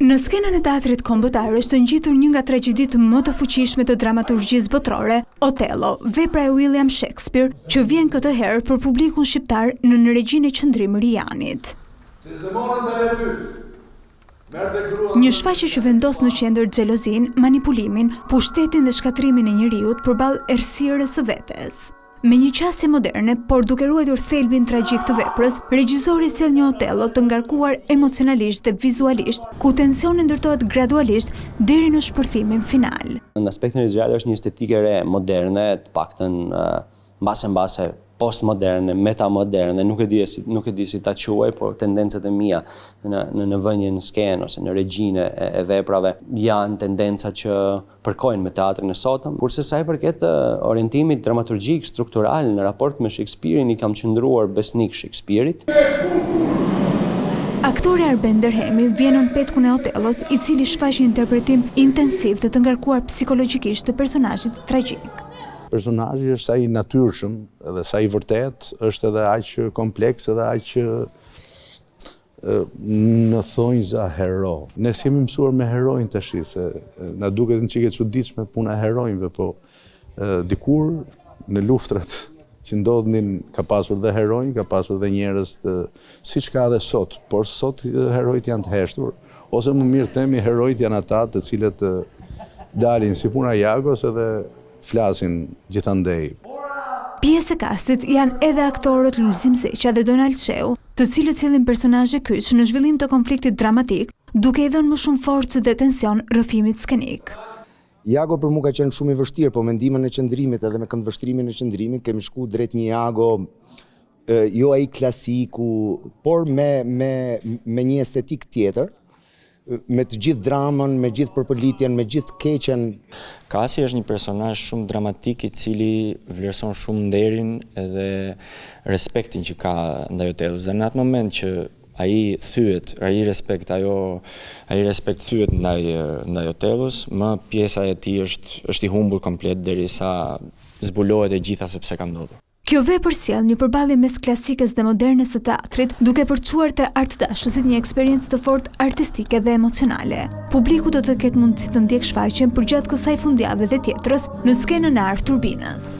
Në skenën e teatrit kombëtar është ngjitur një nga tragjeditë më të fuqishme të dramaturgjisë botërore, Otello, vepra e William Shakespeare, që vjen këtë herë për publikun shqiptar në Regjinë e Qëndrim Rianit. Një shfaqje që vendos në qendër xhelozin, manipulimin, pushtetin dhe shkatrimin e njeriut përballë errësirës së vetes. Me një qasje moderne, por duke ruajtur thelbin tragjik të veprës, regjizori sjell një Otello të ngarkuar emocionalisht dhe vizualisht, ku tensioni ndërtohet gradualisht deri në shpërthimin final. Në aspektin regjizoral është një estetikë re, moderne, të paktën mbase postmoderne, metamoderne, nuk e di si ta quaj, por tendencët e mia në vënien në skenë ose në regjinë e veprave janë tendenca që përkojnë me teatrin e sotëm. Kurse sa i përket orientimit dramaturgjik struktural në raport me Shakespeare-in, i kam qëndruar besnik Shakespeare-it. Aktori Arben Derhemi vjen në petkun e Otellos, i cili shfaq një interpretim intensiv dhe të ngarkuar psikologjikisht të personazhit tragjik. Personazhi është sa i natyrshëm dhe sa i vërtet, është edhe aq kompleks edhe aq në thonjza hero. Ne jemi mësuar me heronjë tash, se na duket një çike çuditshme puna e heronjve, po dikur në luftrat që ndodhin ka pasur dhe heronj, ka pasur dhe njerëz siç ka edhe sot, por sot herojt janë të heshtur, ose më mirë themi herojt janë ata të cilët dalin si puna Jagos edhe flasin gjithandej. Pjesë e kastit janë edhe aktorët Lulzim Zeqa dhe Donald Sheu, të cilët sjellin personazhe kyç në zhvillim të konfliktit dramatik, duke i dhënë më shumë forcë dhe tension rrëfimit skenik. Jago për mua ka qenë shumë i vështirë, po me ndihmën e qëndrimit edhe me këndvështrimin e qëndrimit kemi shku drejt një Jago jo ai klasiku, por me një estetik tjetër, me të gjithë dramën, me gjithë përpëlitjen, me gjithë keqen. Kasi është një personazh shumë dramatik, i cili vlerëson shumë nderin edhe respektin që ka ndaj Otellos. Dhe në atë moment që ai thyet, ai respekt thyet ndaj Otellos, më pjesa e tij është i humbur komplet derisa zbulohet e gjitha sepse ka ndodhur. Kjo vepër sjell një përballje mes klasikës dhe modernes së teatrit, duke përçuar te artdashësit një eksperiencë të fortë artistike dhe emocionale. Publiku do të ketë mundësi të ndjekë shfaqjen përgjatë kësaj fundjavë dhe tjetrës në skenën e Art Turbinës.